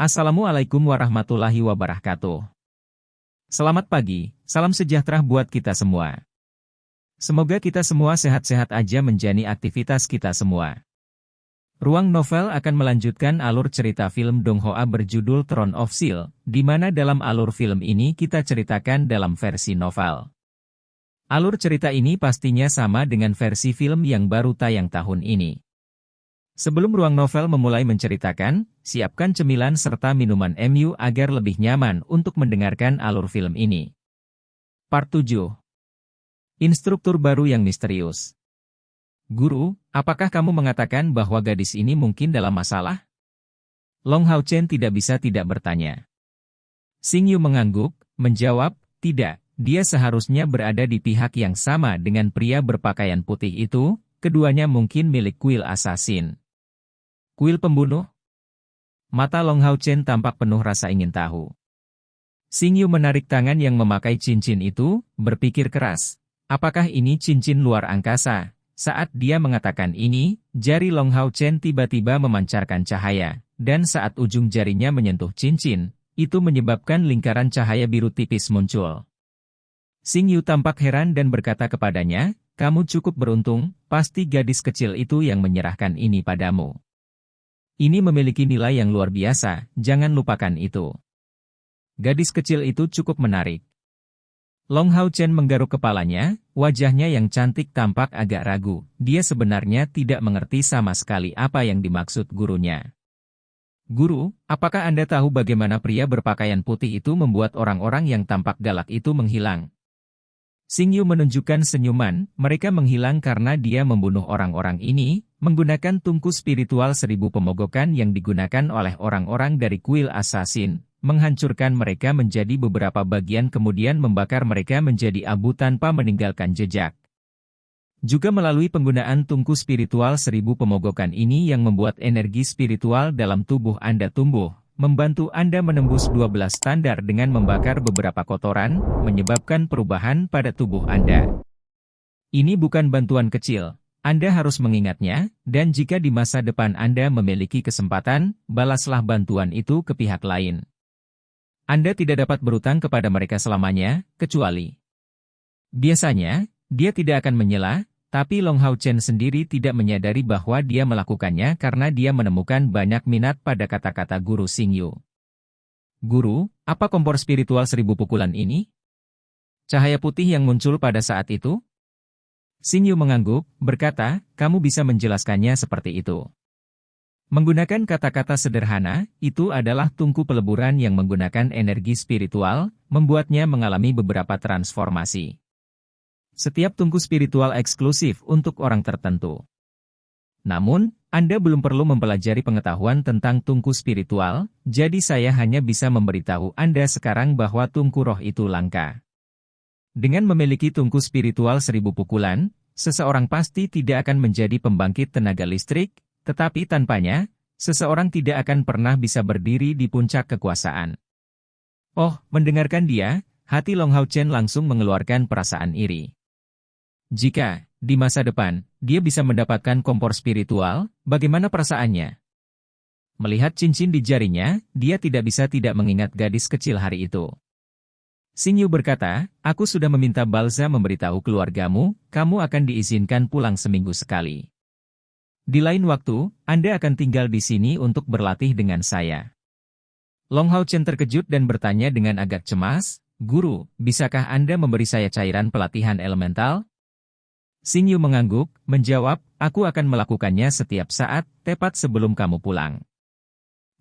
Assalamualaikum warahmatullahi wabarakatuh. Selamat pagi, salam sejahtera buat kita semua. Semoga kita semua sehat-sehat aja menjalani aktivitas kita semua. Ruang Novel akan melanjutkan alur cerita film Dong Hoa berjudul Throne of Steel, di mana dalam alur film ini kita ceritakan dalam versi novel. Alur cerita ini pastinya sama dengan versi film yang baru tayang tahun ini. Sebelum Ruang Novel memulai menceritakan, siapkan cemilan serta minuman MU agar lebih nyaman untuk mendengarkan alur film ini. Part 7. Instruktur baru yang misterius. Guru, apakah kamu mengatakan bahwa gadis ini mungkin dalam masalah? Long Hao Chen tidak bisa tidak bertanya. Xing Yu mengangguk, menjawab, tidak, dia seharusnya berada di pihak yang sama dengan pria berpakaian putih itu, keduanya mungkin milik kuil assassin. Kuil pembunuh? Mata Long Hao Chen tampak penuh rasa ingin tahu. Xing Yu menarik tangan yang memakai cincin itu, berpikir keras. Apakah ini cincin luar angkasa? Saat dia mengatakan ini, jari Long Hao Chen tiba-tiba memancarkan cahaya, dan saat ujung jarinya menyentuh cincin, itu menyebabkan lingkaran cahaya biru tipis muncul. Xing Yu tampak heran dan berkata kepadanya, kamu cukup beruntung, pasti gadis kecil itu yang menyerahkan ini padamu. Ini memiliki nilai yang luar biasa, jangan lupakan itu. Gadis kecil itu cukup menarik. Long Hao Chen menggaruk kepalanya, wajahnya yang cantik tampak agak ragu. Dia sebenarnya tidak mengerti sama sekali apa yang dimaksud gurunya. Guru, apakah Anda tahu bagaimana pria berpakaian putih itu membuat orang-orang yang tampak galak itu menghilang? Xing Yu menunjukkan senyuman, mereka menghilang karena dia membunuh orang-orang ini, menggunakan tungku spiritual 1000 pemogokan yang digunakan oleh orang-orang dari kuil assassin, menghancurkan mereka menjadi beberapa bagian kemudian membakar mereka menjadi abu tanpa meninggalkan jejak. Juga melalui penggunaan tungku spiritual 1000 pemogokan ini yang membuat energi spiritual dalam tubuh Anda tumbuh, membantu Anda menembus 12 standar dengan membakar beberapa kotoran, menyebabkan perubahan pada tubuh Anda. Ini bukan bantuan kecil. Anda harus mengingatnya, dan jika di masa depan Anda memiliki kesempatan, balaslah bantuan itu ke pihak lain. Anda tidak dapat berutang kepada mereka selamanya, kecuali. Biasanya, dia tidak akan menyela, tapi Long Hao Chen sendiri tidak menyadari bahwa dia melakukannya karena dia menemukan banyak minat pada kata-kata guru Xing Yu. Guru, apa kompor spiritual 1000 pukulan ini? Cahaya putih yang muncul pada saat itu? Xing Yu mengangguk, berkata, kamu bisa menjelaskannya seperti itu. Menggunakan kata-kata sederhana, itu adalah tungku peleburan yang menggunakan energi spiritual, membuatnya mengalami beberapa transformasi. Setiap tungku spiritual eksklusif untuk orang tertentu. Namun, Anda belum perlu mempelajari pengetahuan tentang tungku spiritual, jadi saya hanya bisa memberitahu Anda sekarang bahwa tungku roh itu langka. Dengan memiliki tungku spiritual 1000 pukulan, seseorang pasti tidak akan menjadi pembangkit tenaga listrik, tetapi tanpanya, seseorang tidak akan pernah bisa berdiri di puncak kekuasaan. Oh, mendengarkan dia, hati Long Hao Chen langsung mengeluarkan perasaan iri. Jika, di masa depan, dia bisa mendapatkan kompor spiritual, bagaimana perasaannya? Melihat cincin di jarinya, dia tidak bisa tidak mengingat gadis kecil hari itu. Xing Yu berkata, aku sudah meminta Balza memberitahu keluargamu, kamu akan diizinkan pulang seminggu sekali. Di lain waktu, Anda akan tinggal di sini untuk berlatih dengan saya. Long Hao Chen terkejut dan bertanya dengan agak cemas, Guru, bisakah Anda memberi saya cairan pelatihan elemental? Xing Yu mengangguk, menjawab, aku akan melakukannya setiap saat, tepat sebelum kamu pulang.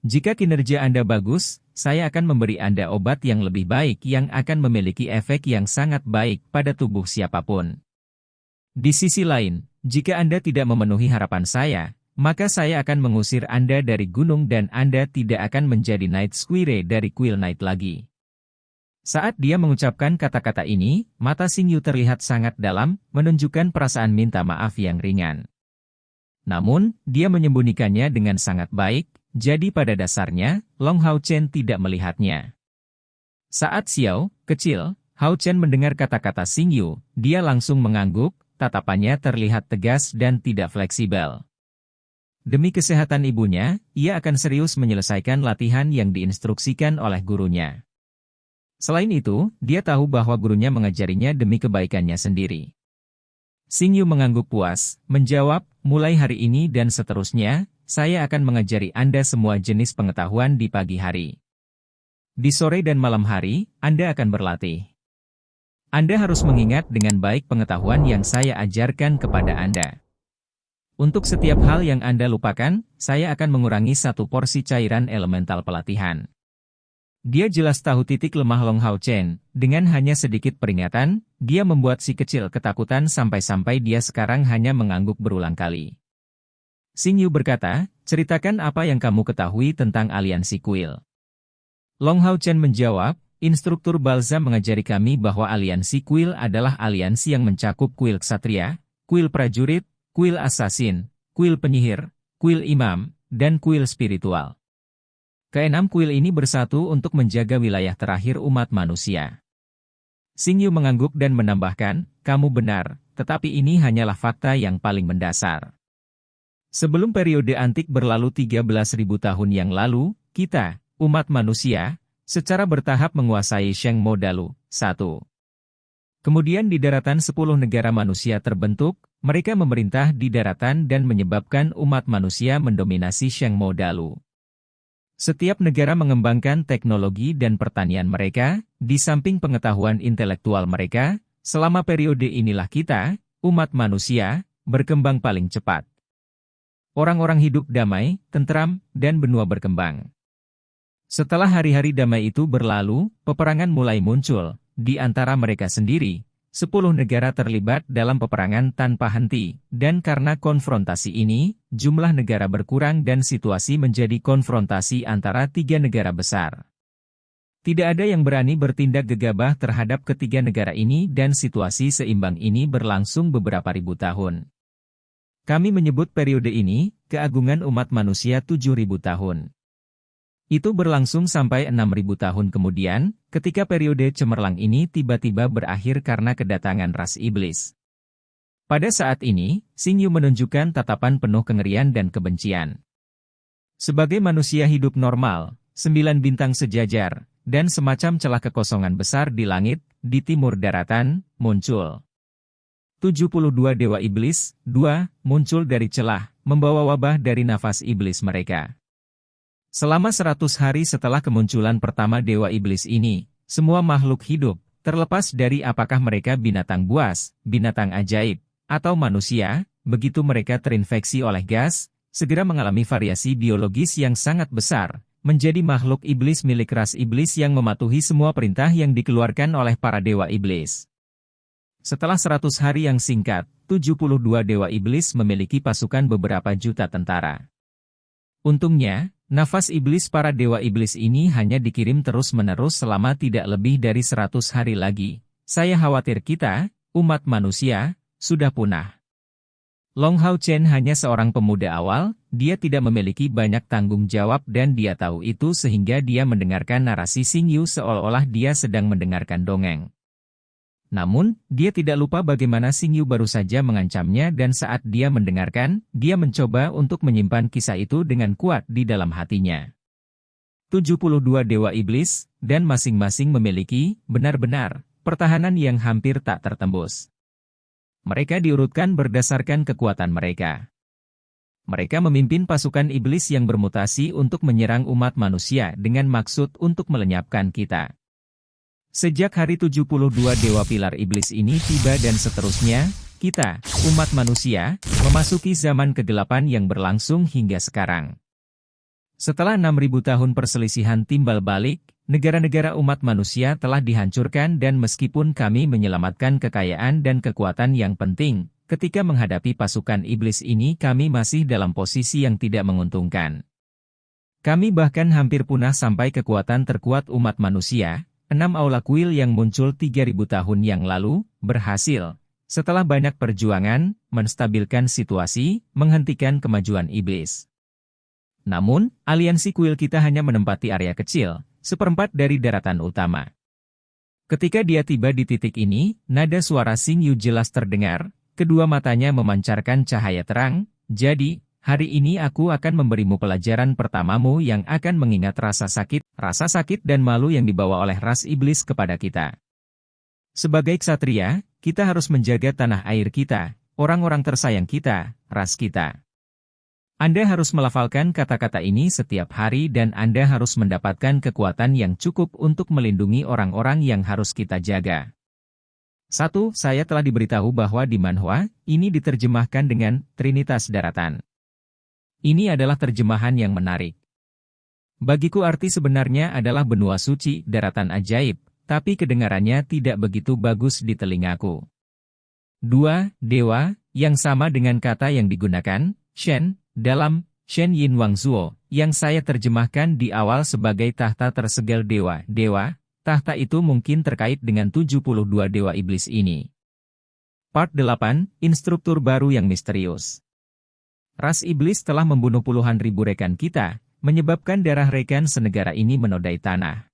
Jika kinerja Anda bagus, saya akan memberi Anda obat yang lebih baik yang akan memiliki efek yang sangat baik pada tubuh siapapun. Di sisi lain, jika Anda tidak memenuhi harapan saya, maka saya akan mengusir Anda dari gunung dan Anda tidak akan menjadi Night Squire dari kuil Night lagi. Saat dia mengucapkan kata-kata ini, mata Xing Yu terlihat sangat dalam, menunjukkan perasaan minta maaf yang ringan. Namun, dia menyembunyikannya dengan sangat baik, jadi pada dasarnya, Long Hao Chen tidak melihatnya. Saat Xiao, kecil, Hao Chen mendengar kata-kata Xing Yu, dia langsung mengangguk, tatapannya terlihat tegas dan tidak fleksibel. Demi kesehatan ibunya, ia akan serius menyelesaikan latihan yang diinstruksikan oleh gurunya. Selain itu, dia tahu bahwa gurunya mengajarinya demi kebaikannya sendiri. Xing Yu mengangguk puas, menjawab, mulai hari ini dan seterusnya, saya akan mengajari Anda semua jenis pengetahuan di pagi hari. Di sore dan malam hari, Anda akan berlatih. Anda harus mengingat dengan baik pengetahuan yang saya ajarkan kepada Anda. Untuk setiap hal yang Anda lupakan, saya akan mengurangi 1 porsi cairan elemental pelatihan. Dia jelas tahu titik lemah Long Hao Chen. Dengan hanya sedikit peringatan, dia membuat si kecil ketakutan sampai-sampai dia sekarang hanya mengangguk berulang kali. Xing Yu berkata, ceritakan apa yang kamu ketahui tentang aliansi kuil. Long Hao Chen menjawab, instruktur Balza mengajari kami bahwa aliansi kuil adalah aliansi yang mencakup kuil ksatria, kuil prajurit, kuil asasin, kuil penyihir, kuil imam, dan kuil spiritual. Keenam kuil ini bersatu untuk menjaga wilayah terakhir umat manusia. Xing Yu mengangguk dan menambahkan, kamu benar, tetapi ini hanyalah fakta yang paling mendasar. Sebelum periode antik berlalu 13.000 tahun yang lalu, kita, umat manusia, secara bertahap menguasai Sheng Mo Dalu. 1. Kemudian di daratan 10 negara manusia terbentuk, mereka memerintah di daratan dan menyebabkan umat manusia mendominasi Sheng Mo Dalu. Setiap negara mengembangkan teknologi dan pertanian mereka, di samping pengetahuan intelektual mereka, selama periode inilah kita, umat manusia, berkembang paling cepat. Orang-orang hidup damai, tentram, dan benua berkembang. Setelah hari-hari damai itu berlalu, peperangan mulai muncul, di antara mereka sendiri. 10 negara terlibat dalam peperangan tanpa henti, dan karena konfrontasi ini, jumlah negara berkurang dan situasi menjadi konfrontasi antara 3 negara besar. Tidak ada yang berani bertindak gegabah terhadap ketiga negara ini dan situasi seimbang ini berlangsung beberapa ribu tahun. Kami menyebut periode ini, keagungan umat manusia 7.000 tahun. Itu berlangsung sampai 6.000 tahun kemudian, ketika periode cemerlang ini tiba-tiba berakhir karena kedatangan ras iblis. Pada saat ini, Xing Yu menunjukkan tatapan penuh kengerian dan kebencian. Sebagai manusia hidup normal, 9 bintang sejajar, dan semacam celah kekosongan besar di langit, di timur daratan, muncul. 72 dewa iblis, 2, muncul dari celah, membawa wabah dari nafas iblis mereka. Selama 100 hari setelah kemunculan pertama dewa iblis ini, semua makhluk hidup, terlepas dari apakah mereka binatang buas, binatang ajaib, atau manusia, begitu mereka terinfeksi oleh gas, segera mengalami variasi biologis yang sangat besar, menjadi makhluk iblis milik ras iblis yang mematuhi semua perintah yang dikeluarkan oleh para dewa iblis. Setelah 100 hari yang singkat, 72 dewa iblis memiliki pasukan beberapa juta tentara. Untungnya, nafas iblis para dewa iblis ini hanya dikirim terus-menerus selama tidak lebih dari 100 hari lagi. Saya khawatir kita, umat manusia, sudah punah. Long Hao Chen hanya seorang pemuda awal, dia tidak memiliki banyak tanggung jawab dan dia tahu itu sehingga dia mendengarkan narasi Xing Yu seolah-olah dia sedang mendengarkan dongeng. Namun, dia tidak lupa bagaimana Xing Yu baru saja mengancamnya dan saat dia mendengarkan, dia mencoba untuk menyimpan kisah itu dengan kuat di dalam hatinya. 72 dewa iblis, dan masing-masing memiliki, benar-benar, pertahanan yang hampir tak tertembus. Mereka diurutkan berdasarkan kekuatan mereka. Mereka memimpin pasukan iblis yang bermutasi untuk menyerang umat manusia dengan maksud untuk melenyapkan kita. Sejak hari 72 dewa pilar iblis ini tiba dan seterusnya, kita, umat manusia, memasuki zaman kegelapan yang berlangsung hingga sekarang. Setelah 6.000 tahun perselisihan timbal balik, negara-negara umat manusia telah dihancurkan dan meskipun kami menyelamatkan kekayaan dan kekuatan yang penting, ketika menghadapi pasukan iblis ini kami masih dalam posisi yang tidak menguntungkan. Kami bahkan hampir punah sampai kekuatan terkuat umat manusia. 6 aula kuil yang muncul 3.000 tahun yang lalu, berhasil, setelah banyak perjuangan, menstabilkan situasi, menghentikan kemajuan iblis. Namun, aliansi kuil kita hanya menempati area kecil, 1/4 dari daratan utama. Ketika dia tiba di titik ini, nada suara Xing Yu jelas terdengar, kedua matanya memancarkan cahaya terang, jadi, Hari ini aku akan memberimu pelajaran pertamamu yang akan mengingat rasa sakit dan malu yang dibawa oleh ras iblis kepada kita. Sebagai ksatria, kita harus menjaga tanah air kita, orang-orang tersayang kita, ras kita. Anda harus melafalkan kata-kata ini setiap hari dan Anda harus mendapatkan kekuatan yang cukup untuk melindungi orang-orang yang harus kita jaga. 1. Saya telah diberitahu bahwa di manhwa, ini diterjemahkan dengan Trinitas Daratan. Ini adalah terjemahan yang menarik. Bagiku arti sebenarnya adalah benua suci, daratan ajaib, tapi kedengarannya tidak begitu bagus di telingaku. 2. Dewa, yang sama dengan kata yang digunakan, Shen, dalam Shen Yin Wang Zuo, yang saya terjemahkan di awal sebagai tahta tersegel dewa. Dewa, tahta itu mungkin terkait dengan 72 dewa iblis ini. Part 8, Instruktur baru yang misterius. Ras iblis telah membunuh puluhan ribu rekan kita, menyebabkan darah rekan senegara ini menodai tanah.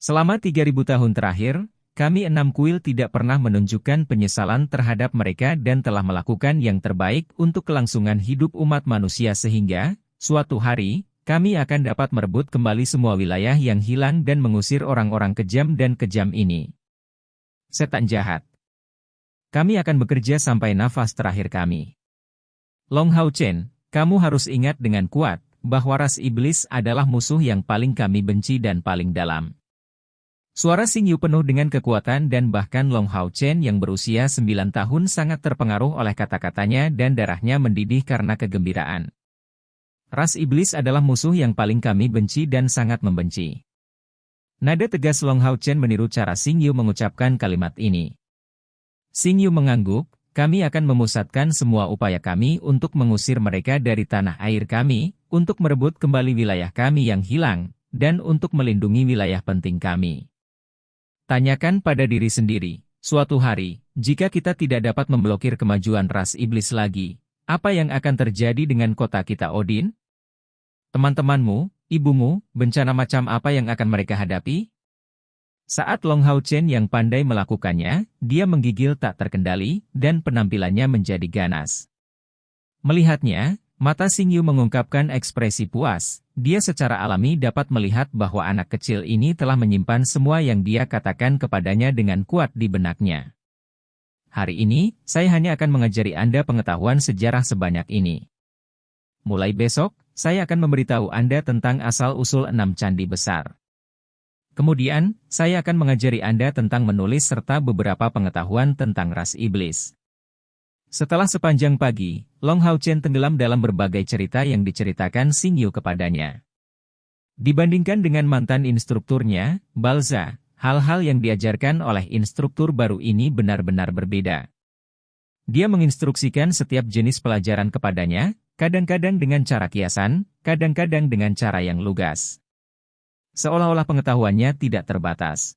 Selama 3000 tahun terakhir, kami 6 kuil tidak pernah menunjukkan penyesalan terhadap mereka dan telah melakukan yang terbaik untuk kelangsungan hidup umat manusia sehingga, suatu hari, kami akan dapat merebut kembali semua wilayah yang hilang dan mengusir orang-orang kejam dan kejam ini. Setan jahat. Kami akan bekerja sampai nafas terakhir kami. Long Hao Chen, kamu harus ingat dengan kuat, bahwa ras iblis adalah musuh yang paling kami benci dan paling dalam. Suara Xing Yu penuh dengan kekuatan dan bahkan Long Hao Chen yang berusia 9 tahun sangat terpengaruh oleh kata-katanya dan darahnya mendidih karena kegembiraan. Ras iblis adalah musuh yang paling kami benci dan sangat membenci. Nada tegas Long Hao Chen meniru cara Xing Yu mengucapkan kalimat ini. Xing Yu mengangguk. Kami akan memusatkan semua upaya kami untuk mengusir mereka dari tanah air kami, untuk merebut kembali wilayah kami yang hilang, dan untuk melindungi wilayah penting kami. Tanyakan pada diri sendiri, suatu hari, jika kita tidak dapat memblokir kemajuan ras iblis lagi, apa yang akan terjadi dengan kota kita Odin? Teman-temanmu, ibumu, bencana macam apa yang akan mereka hadapi? Saat Long Hao Chen yang pandai melakukannya, dia menggigil tak terkendali, dan penampilannya menjadi ganas. Melihatnya, mata Xing Yu mengungkapkan ekspresi puas, dia secara alami dapat melihat bahwa anak kecil ini telah menyimpan semua yang dia katakan kepadanya dengan kuat di benaknya. Hari ini, saya hanya akan mengajari Anda pengetahuan sejarah sebanyak ini. Mulai besok, saya akan memberitahu Anda tentang asal-usul 6 candi besar. Kemudian, saya akan mengajari Anda tentang menulis serta beberapa pengetahuan tentang ras iblis. Setelah sepanjang pagi, Long Hao Chen tenggelam dalam berbagai cerita yang diceritakan Xing Yu kepadanya. Dibandingkan dengan mantan instrukturnya, Balza, hal-hal yang diajarkan oleh instruktur baru ini benar-benar berbeda. Dia menginstruksikan setiap jenis pelajaran kepadanya, kadang-kadang dengan cara kiasan, kadang-kadang dengan cara yang lugas. Seolah-olah pengetahuannya tidak terbatas.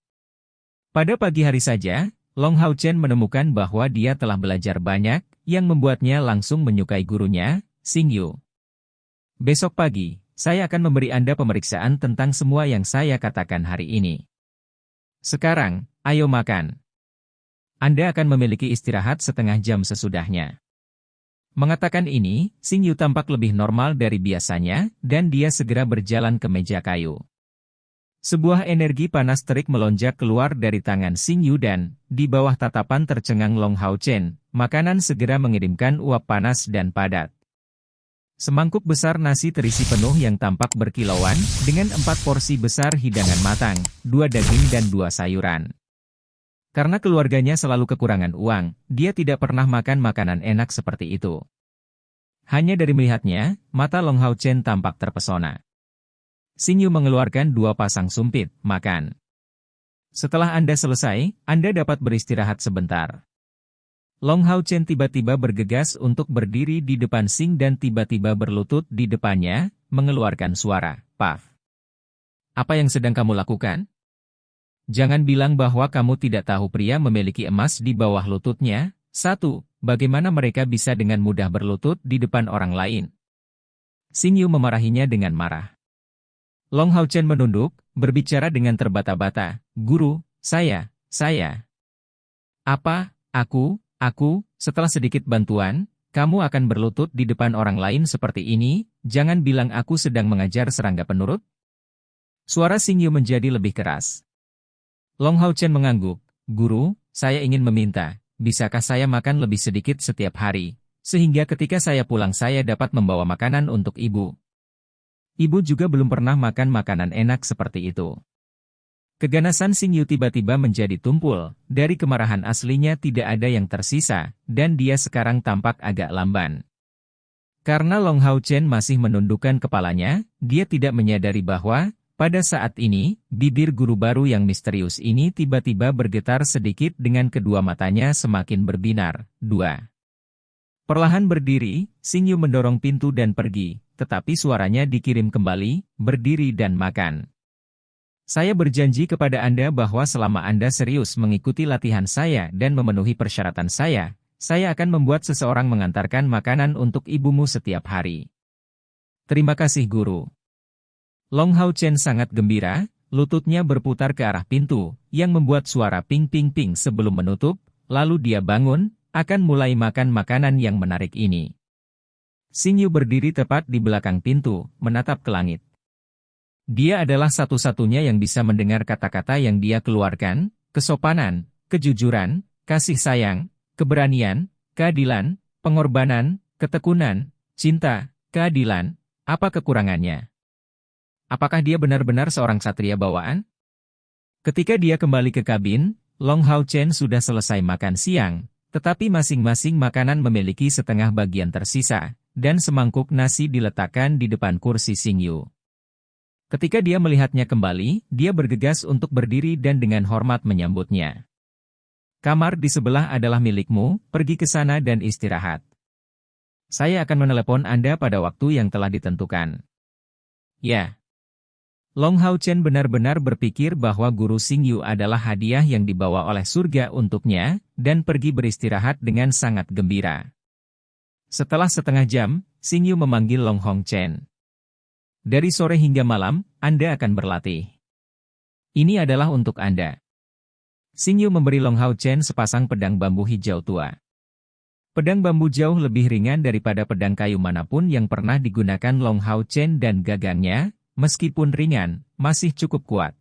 Pada pagi hari saja, Long Hao Chen menemukan bahwa dia telah belajar banyak, yang membuatnya langsung menyukai gurunya, Xing Yu. Besok pagi, saya akan memberi Anda pemeriksaan tentang semua yang saya katakan hari ini. Sekarang, ayo makan. Anda akan memiliki istirahat setengah jam sesudahnya. Mengatakan ini, Xing Yu tampak lebih normal dari biasanya, dan dia segera berjalan ke meja kayu. Sebuah energi panas terik melonjak keluar dari tangan Xing Yu dan, di bawah tatapan tercengang Long Hao Chen, makanan segera mengirimkan uap panas dan padat. Semangkuk besar nasi terisi penuh yang tampak berkilauan, dengan 4 porsi besar hidangan matang, 2 daging dan 2 sayuran. Karena keluarganya selalu kekurangan uang, dia tidak pernah makan makanan enak seperti itu. Hanya dari melihatnya, mata Long Hao Chen tampak terpesona. Xing Yu mengeluarkan 2 pasang sumpit, makan. Setelah Anda selesai, Anda dapat beristirahat sebentar. Long Hao Chen tiba-tiba bergegas untuk berdiri di depan Xing dan tiba-tiba berlutut di depannya, mengeluarkan suara, "Paf. Apa yang sedang kamu lakukan? Jangan bilang bahwa kamu tidak tahu pria memiliki emas di bawah lututnya. 1. Bagaimana mereka bisa dengan mudah berlutut di depan orang lain?" Xing Yu memarahinya dengan marah. Long Hao Chen menunduk, berbicara dengan terbata-bata, "Guru, saya. Apa, aku, setelah sedikit bantuan, kamu akan berlutut di depan orang lain seperti ini, jangan bilang aku sedang mengajar serangga penurut. Suara Xing Yu menjadi lebih keras. Long Hao Chen mengangguk, Guru, saya ingin meminta, bisakah saya makan lebih sedikit setiap hari, sehingga ketika saya pulang saya dapat membawa makanan untuk ibu. Ibu juga belum pernah makan makanan enak seperti itu. Keganasan Xing Yu tiba-tiba menjadi tumpul, dari kemarahan aslinya tidak ada yang tersisa, dan dia sekarang tampak agak lamban. Karena Long Hao Chen masih menundukkan kepalanya, dia tidak menyadari bahwa, pada saat ini, bibir guru baru yang misterius ini tiba-tiba bergetar sedikit dengan kedua matanya semakin berbinar. 2. Perlahan berdiri, Xing Yu mendorong pintu dan pergi, tetapi suaranya dikirim kembali, berdiri dan makan. Saya berjanji kepada Anda bahwa selama Anda serius mengikuti latihan saya dan memenuhi persyaratan saya akan membuat seseorang mengantarkan makanan untuk ibumu setiap hari. Terima kasih Guru. Long Hao Chen sangat gembira, lututnya berputar ke arah pintu, yang membuat suara ping ping ping sebelum menutup, lalu dia bangun, akan mulai makan makanan yang menarik ini. Xing Yu berdiri tepat di belakang pintu, menatap ke langit. Dia adalah satu-satunya yang bisa mendengar kata-kata yang dia keluarkan, kesopanan, kejujuran, kasih sayang, keberanian, keadilan, pengorbanan, ketekunan, cinta, keadilan. Apa kekurangannya? Apakah dia benar-benar seorang satria bawaan? Ketika dia kembali ke kabin, Long Hao Chen sudah selesai makan siang, tetapi masing-masing makanan memiliki setengah bagian tersisa, dan semangkuk nasi diletakkan di depan kursi Xing Yu. Ketika dia melihatnya kembali, dia bergegas untuk berdiri dan dengan hormat menyambutnya. Kamar di sebelah adalah milikmu, pergi ke sana dan istirahat. Saya akan menelepon Anda pada waktu yang telah ditentukan. Ya. Long Hao Chen benar-benar berpikir bahwa Guru Xing Yu adalah hadiah yang dibawa oleh surga untuknya, dan pergi beristirahat dengan sangat gembira. Setelah setengah jam, Xing Yu memanggil Long Hao Chen. Dari sore hingga malam, Anda akan berlatih. Ini adalah untuk Anda. Xing Yu memberi Long Hao Chen sepasang pedang bambu hijau tua. Pedang bambu jauh lebih ringan daripada pedang kayu manapun yang pernah digunakan Long Hao Chen dan gagangnya, meskipun ringan, masih cukup kuat.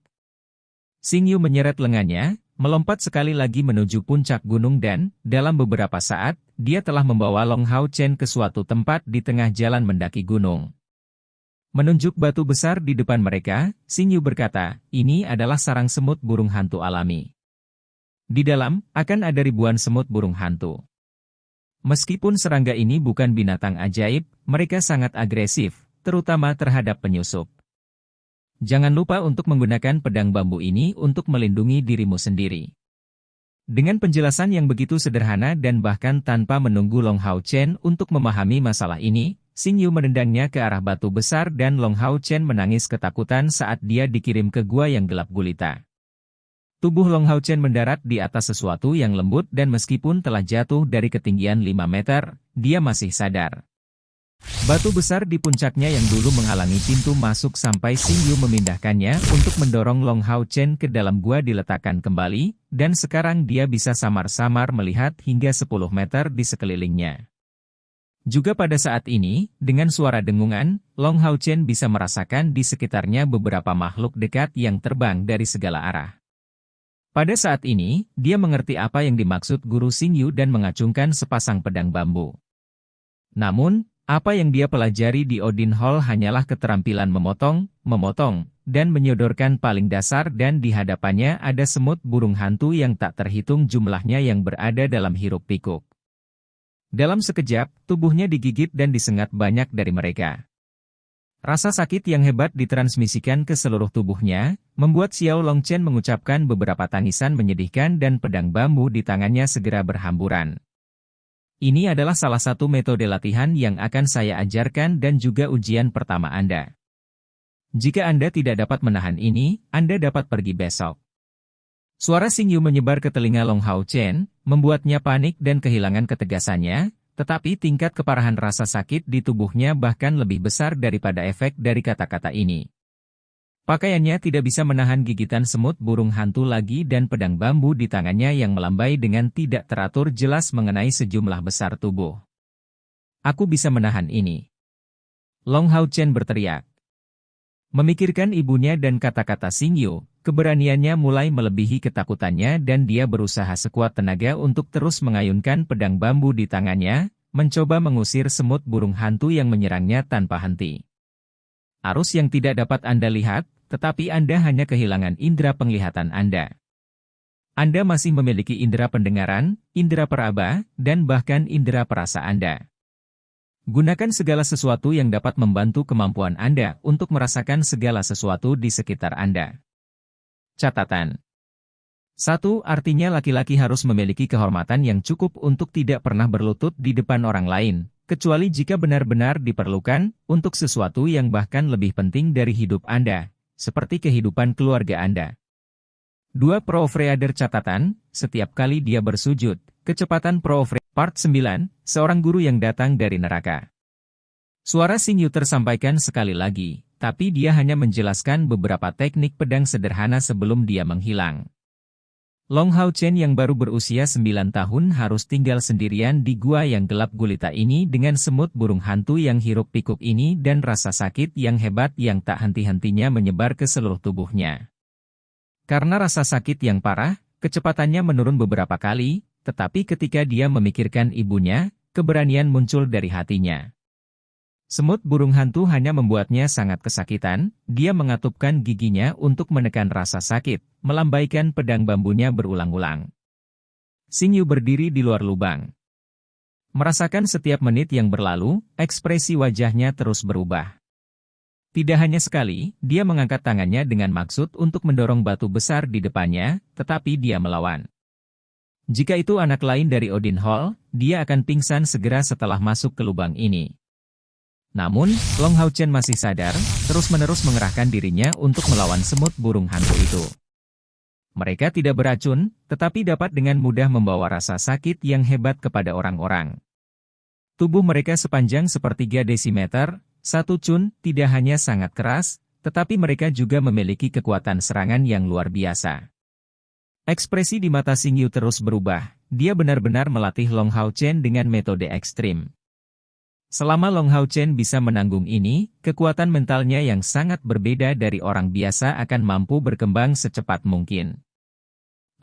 Xing Yu menyeret lengannya, melompat sekali lagi menuju puncak gunung dan, dalam beberapa saat, dia telah membawa Long Hao Chen ke suatu tempat di tengah jalan mendaki gunung. Menunjuk batu besar di depan mereka, Xing Yu berkata, ini adalah sarang semut burung hantu alami. Di dalam, akan ada ribuan semut burung hantu. Meskipun serangga ini bukan binatang ajaib, mereka sangat agresif, terutama terhadap penyusup. Jangan lupa untuk menggunakan pedang bambu ini untuk melindungi dirimu sendiri. Dengan penjelasan yang begitu sederhana dan bahkan tanpa menunggu Long Hao Chen untuk memahami masalah ini, Xing Yu menendangnya ke arah batu besar dan Long Hao Chen menangis ketakutan saat dia dikirim ke gua yang gelap gulita. Tubuh Long Hao Chen mendarat di atas sesuatu yang lembut dan meskipun telah jatuh dari ketinggian 5 meter, dia masih sadar. Batu besar di puncaknya yang dulu menghalangi pintu masuk sampai Xing Yu memindahkannya untuk mendorong Long Hao Chen ke dalam gua diletakkan kembali, dan sekarang dia bisa samar-samar melihat hingga 10 meter di sekelilingnya. Juga pada saat ini, dengan suara dengungan, Long Hao Chen bisa merasakan di sekitarnya beberapa makhluk dekat yang terbang dari segala arah. Pada saat ini, dia mengerti apa yang dimaksud Guru Xing Yu dan mengacungkan sepasang pedang bambu. Namun, apa yang dia pelajari di Odin Hall hanyalah keterampilan memotong, dan menyodorkan paling dasar dan di hadapannya ada semut burung hantu yang tak terhitung jumlahnya yang berada dalam hiruk-pikuk. Dalam sekejap, tubuhnya digigit dan disengat banyak dari mereka. Rasa sakit yang hebat ditransmisikan ke seluruh tubuhnya, membuat Xiao Long Chen mengucapkan beberapa tangisan menyedihkan dan pedang bambu di tangannya segera berhamburan. Ini adalah salah satu metode latihan yang akan saya ajarkan dan juga ujian pertama Anda. Jika Anda tidak dapat menahan ini, Anda dapat pergi besok. Suara Xing Yu menyebar ke telinga Long Hao Chen, membuatnya panik dan kehilangan ketegasannya, tetapi tingkat keparahan rasa sakit di tubuhnya bahkan lebih besar daripada efek dari kata-kata ini. Pakaiannya tidak bisa menahan gigitan semut burung hantu lagi dan pedang bambu di tangannya yang melambai dengan tidak teratur jelas mengenai sejumlah besar tubuh. Aku bisa menahan ini. Long Hao Chen berteriak. Memikirkan ibunya dan kata-kata Xingyu, keberaniannya mulai melebihi ketakutannya dan dia berusaha sekuat tenaga untuk terus mengayunkan pedang bambu di tangannya, mencoba mengusir semut burung hantu yang menyerangnya tanpa henti. Arus yang tidak dapat Anda lihat, tetapi Anda hanya kehilangan indera penglihatan Anda. Anda masih memiliki indera pendengaran, indera peraba, dan bahkan indera perasa Anda. Gunakan segala sesuatu yang dapat membantu kemampuan Anda untuk merasakan segala sesuatu di sekitar Anda. Catatan 1. Artinya laki-laki harus memiliki kehormatan yang cukup untuk tidak pernah berlutut di depan orang lain, kecuali jika benar-benar diperlukan untuk sesuatu yang bahkan lebih penting dari hidup Anda, seperti kehidupan keluarga Anda. 2. Proofreader catatan, setiap kali dia bersujud, kecepatan proofreader. Part 9, seorang guru yang datang dari neraka. Suara Xingyu tersampaikan sekali lagi, tapi dia hanya menjelaskan beberapa teknik pedang sederhana sebelum dia menghilang. Long Hao Chen yang baru berusia 9 tahun harus tinggal sendirian di gua yang gelap gulita ini dengan semut burung hantu yang hiruk-pikuk ini dan rasa sakit yang hebat yang tak henti-hentinya menyebar ke seluruh tubuhnya. Karena rasa sakit yang parah, kecepatannya menurun beberapa kali, tetapi ketika dia memikirkan ibunya, keberanian muncul dari hatinya. Semut burung hantu hanya membuatnya sangat kesakitan, dia mengatupkan giginya untuk menekan rasa sakit, melambaikan pedang bambunya berulang-ulang. Xingyu berdiri di luar lubang. Merasakan setiap menit yang berlalu, ekspresi wajahnya terus berubah. Tidak hanya sekali, dia mengangkat tangannya dengan maksud untuk mendorong batu besar di depannya, tetapi dia melawan. Jika itu anak lain dari Odin Hall, dia akan pingsan segera setelah masuk ke lubang ini. Namun, Long Hao Chen masih sadar, terus-menerus mengerahkan dirinya untuk melawan semut burung hantu itu. Mereka tidak beracun, tetapi dapat dengan mudah membawa rasa sakit yang hebat kepada orang-orang. Tubuh mereka sepanjang sepertiga desimeter, 1 cun, tidak hanya sangat keras, tetapi mereka juga memiliki kekuatan serangan yang luar biasa. Ekspresi di mata Xingyu terus berubah, dia benar-benar melatih Long Hao Chen dengan metode ekstrim. Selama Long Hao Chen bisa menanggung ini, kekuatan mentalnya yang sangat berbeda dari orang biasa akan mampu berkembang secepat mungkin.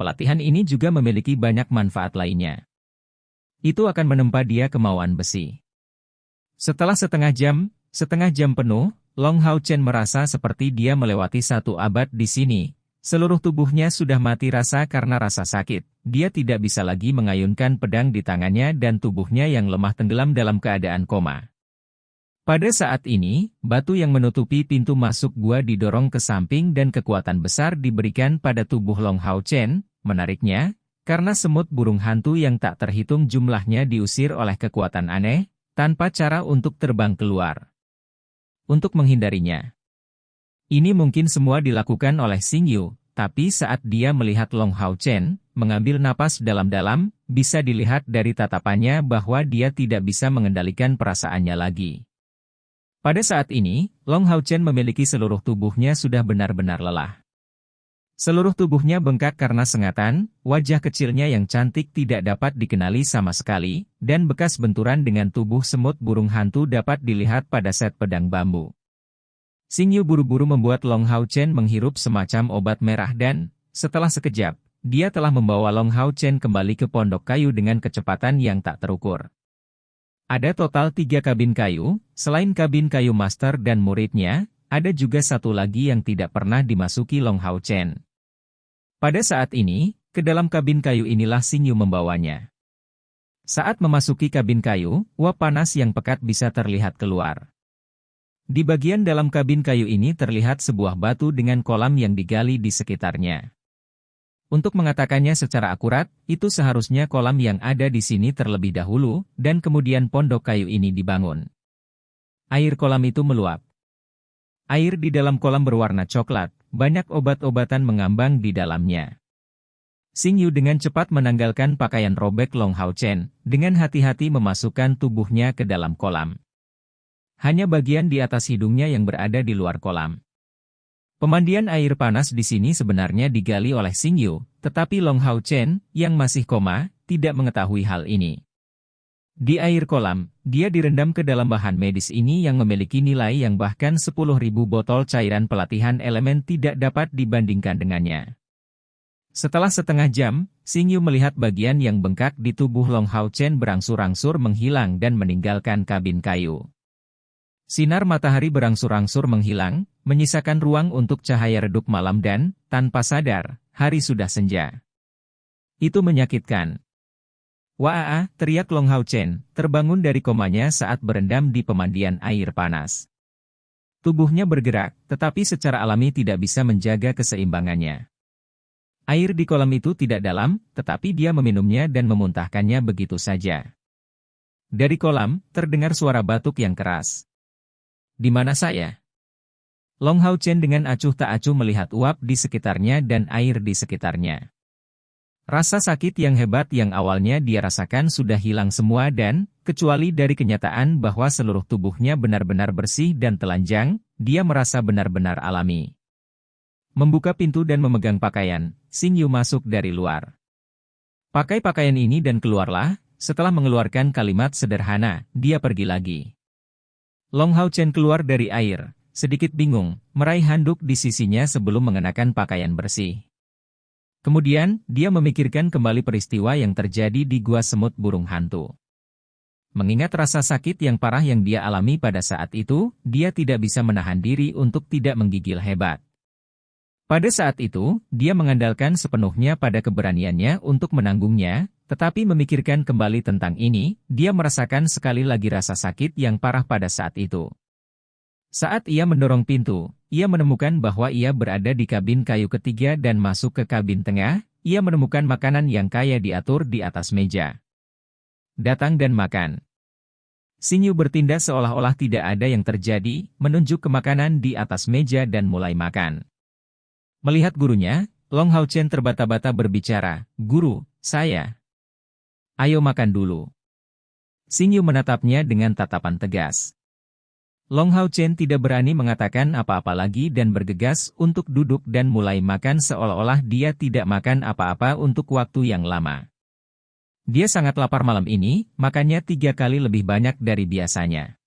Pelatihan ini juga memiliki banyak manfaat lainnya. Itu akan menempa dia kemauan besi. Setelah setengah jam penuh, Long Hao Chen merasa seperti dia melewati 1 abad di sini. Seluruh tubuhnya sudah mati rasa karena rasa sakit. Dia tidak bisa lagi mengayunkan pedang di tangannya dan tubuhnya yang lemah tenggelam dalam keadaan koma. Pada saat ini, batu yang menutupi pintu masuk gua didorong ke samping dan kekuatan besar diberikan pada tubuh Long Hao Chen. Menariknya, karena semut burung hantu yang tak terhitung jumlahnya diusir oleh kekuatan aneh, tanpa cara untuk terbang keluar. Untuk menghindarinya. Ini mungkin semua dilakukan oleh Xingyu, tapi saat dia melihat Long Hao Chen, mengambil napas dalam-dalam, bisa dilihat dari tatapannya bahwa dia tidak bisa mengendalikan perasaannya lagi. Pada saat ini, Long Hao Chen memiliki seluruh tubuhnya sudah benar-benar lelah. Seluruh tubuhnya bengkak karena sengatan, wajah kecilnya yang cantik tidak dapat dikenali sama sekali, dan bekas benturan dengan tubuh semut burung hantu dapat dilihat pada set pedang bambu. Xingyu buru-buru membuat Long Hao Chen menghirup semacam obat merah dan, setelah sekejap, dia telah membawa Long Hao Chen kembali ke pondok kayu dengan kecepatan yang tak terukur. Ada total 3 kabin kayu, selain kabin kayu master dan muridnya, ada juga 1 lagi yang tidak pernah dimasuki Long Hao Chen. Pada saat ini, ke dalam kabin kayu inilah Xingyu membawanya. Saat memasuki kabin kayu, uap panas yang pekat bisa terlihat keluar. Di bagian dalam kabin kayu ini terlihat sebuah batu dengan kolam yang digali di sekitarnya. Untuk mengatakannya secara akurat, itu seharusnya kolam yang ada di sini terlebih dahulu, dan kemudian pondok kayu ini dibangun. Air kolam itu meluap. Air di dalam kolam berwarna coklat, banyak obat-obatan mengambang di dalamnya. Xingyu dengan cepat menanggalkan pakaian robek Long Hao Chen, dengan hati-hati memasukkan tubuhnya ke dalam kolam. Hanya bagian di atas hidungnya yang berada di luar kolam. Pemandian air panas di sini sebenarnya digali oleh Xingyu, tetapi Long Hao Chen, yang masih koma, tidak mengetahui hal ini. Di air kolam, dia direndam ke dalam bahan medis ini yang memiliki nilai yang bahkan 10.000 botol cairan pelatihan elemen tidak dapat dibandingkan dengannya. Setelah setengah jam, Xing Yu melihat bagian yang bengkak di tubuh Long Hao Chen berangsur-angsur menghilang dan meninggalkan kabin kayu. Sinar matahari berangsur-angsur menghilang, menyisakan ruang untuk cahaya redup malam dan, tanpa sadar, hari sudah senja. Itu menyakitkan. Wah, teriak Long Hao Chen, terbangun dari komanya saat berendam di pemandian air panas. Tubuhnya bergerak, tetapi secara alami tidak bisa menjaga keseimbangannya. Air di kolam itu tidak dalam, tetapi dia meminumnya dan memuntahkannya begitu saja. Dari kolam, terdengar suara batuk yang keras. Di mana saya? Long Hao Chen dengan acuh tak acuh melihat uap di sekitarnya dan air di sekitarnya. Rasa sakit yang hebat yang awalnya dia rasakan sudah hilang semua dan, kecuali dari kenyataan bahwa seluruh tubuhnya benar-benar bersih dan telanjang, dia merasa benar-benar alami. Membuka pintu dan memegang pakaian, Xing Yu masuk dari luar. Pakai pakaian ini dan keluarlah, setelah mengeluarkan kalimat sederhana, dia pergi lagi. Long Hao Chen keluar dari air, sedikit bingung, meraih handuk di sisinya sebelum mengenakan pakaian bersih. Kemudian, dia memikirkan kembali peristiwa yang terjadi di gua semut burung hantu. Mengingat rasa sakit yang parah yang dia alami pada saat itu, dia tidak bisa menahan diri untuk tidak menggigil hebat. Pada saat itu, dia mengandalkan sepenuhnya pada keberaniannya untuk menanggungnya, tetapi memikirkan kembali tentang ini, dia merasakan sekali lagi rasa sakit yang parah pada saat itu. Saat ia mendorong pintu, ia menemukan bahwa ia berada di kabin kayu ketiga dan masuk ke kabin tengah, ia menemukan makanan yang kaya diatur di atas meja. Datang dan makan. Xing Yu bertindak seolah-olah tidak ada yang terjadi, menunjuk ke makanan di atas meja dan mulai makan. Melihat gurunya, Long Hao Chen terbata-bata berbicara, "Guru, saya. Ayo makan dulu." Xing Yu menatapnya dengan tatapan tegas. Long Hao Chen tidak berani mengatakan apa-apa lagi dan bergegas untuk duduk dan mulai makan seolah-olah dia tidak makan apa-apa untuk waktu yang lama. Dia sangat lapar malam ini, makannya 3 kali lebih banyak dari biasanya.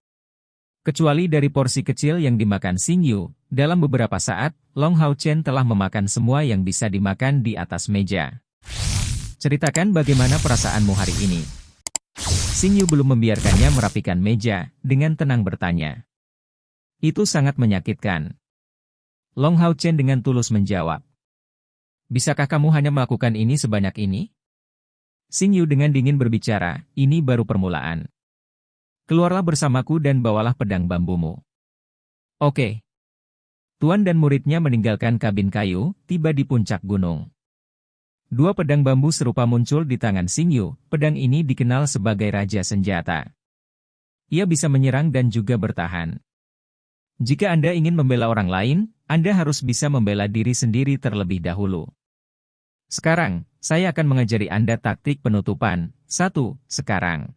Kecuali dari porsi kecil yang dimakan Xing Yu, dalam beberapa saat, Long Hao Chen telah memakan semua yang bisa dimakan di atas meja. Ceritakan bagaimana perasaanmu hari ini. Xing Yu belum membiarkannya merapikan meja, dengan tenang bertanya. Itu sangat menyakitkan. Long Hao Chen dengan tulus menjawab. Bisakah kamu hanya melakukan ini sebanyak ini? Xing Yu dengan dingin berbicara, ini baru permulaan. Keluarlah bersamaku dan bawalah pedang bambumu. Oke. Tuan dan muridnya meninggalkan kabin kayu, tiba di puncak gunung. 2 pedang bambu serupa muncul di tangan Xing Yu, pedang ini dikenal sebagai Raja Senjata. Ia bisa menyerang dan juga bertahan. Jika Anda ingin membela orang lain, Anda harus bisa membela diri sendiri terlebih dahulu. Sekarang, saya akan mengajari Anda taktik penutupan. 1. Sekarang.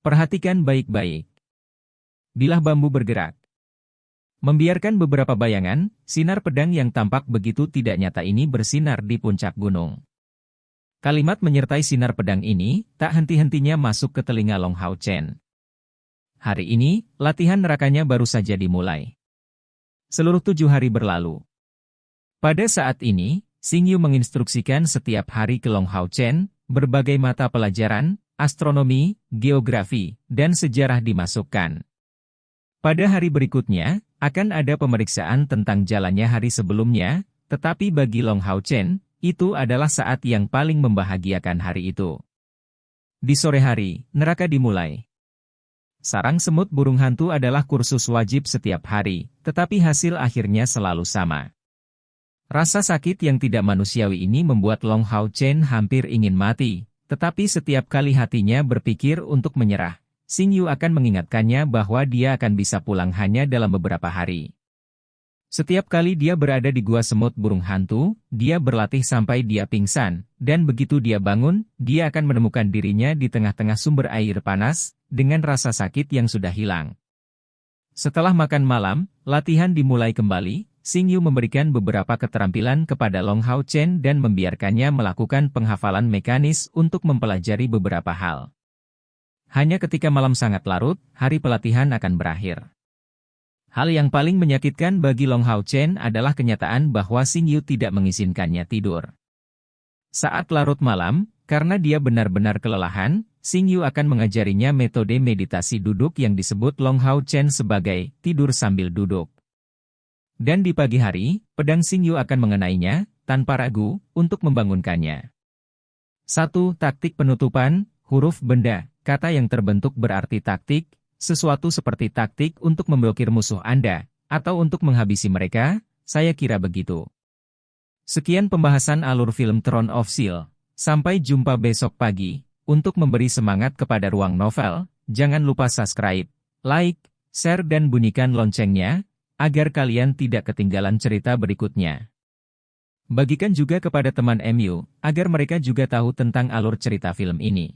Perhatikan baik-baik. Bilah bambu bergerak. Membiarkan beberapa bayangan, sinar pedang yang tampak begitu tidak nyata ini bersinar di puncak gunung. Kalimat menyertai sinar pedang ini, tak henti-hentinya masuk ke telinga Long Hao Chen. Hari ini, latihan nerakanya baru saja dimulai. Seluruh 7 hari berlalu. Pada saat ini, Xing Yu menginstruksikan setiap hari ke Long Hao Chen, berbagai mata pelajaran, astronomi, geografi, dan sejarah dimasukkan. Pada hari berikutnya, akan ada pemeriksaan tentang jalannya hari sebelumnya, tetapi bagi Long Hao Chen, itu adalah saat yang paling membahagiakan hari itu. Di sore hari, neraka dimulai. Sarang semut burung hantu adalah kursus wajib setiap hari, tetapi hasil akhirnya selalu sama. Rasa sakit yang tidak manusiawi ini membuat Long Hao Chen hampir ingin mati, tetapi setiap kali hatinya berpikir untuk menyerah, Xing Yu akan mengingatkannya bahwa dia akan bisa pulang hanya dalam beberapa hari. Setiap kali dia berada di gua semut burung hantu, dia berlatih sampai dia pingsan, dan begitu dia bangun, dia akan menemukan dirinya di tengah-tengah sumber air panas, dengan rasa sakit yang sudah hilang. Setelah makan malam, latihan dimulai kembali, Xing Yu memberikan beberapa keterampilan kepada Long Hao Chen dan membiarkannya melakukan penghafalan mekanis untuk mempelajari beberapa hal. Hanya ketika malam sangat larut, hari pelatihan akan berakhir. Hal yang paling menyakitkan bagi Long Hao Chen adalah kenyataan bahwa Xing Yu tidak mengizinkannya tidur. Saat larut malam, karena dia benar-benar kelelahan, Xing Yu akan mengajarinya metode meditasi duduk yang disebut Long Hao Chen sebagai tidur sambil duduk. Dan di pagi hari, pedang Xing Yu akan mengenainya, tanpa ragu, untuk membangunkannya. 1. Taktik penutupan, huruf benda, kata yang terbentuk berarti taktik, sesuatu seperti taktik untuk memblokir musuh Anda, atau untuk menghabisi mereka, saya kira begitu. Sekian pembahasan alur film Throne of Steel. Sampai jumpa besok pagi. Untuk memberi semangat kepada Ruang Novel, jangan lupa subscribe, like, share dan bunyikan loncengnya, agar kalian tidak ketinggalan cerita berikutnya. Bagikan juga kepada teman MU, agar mereka juga tahu tentang alur cerita film ini.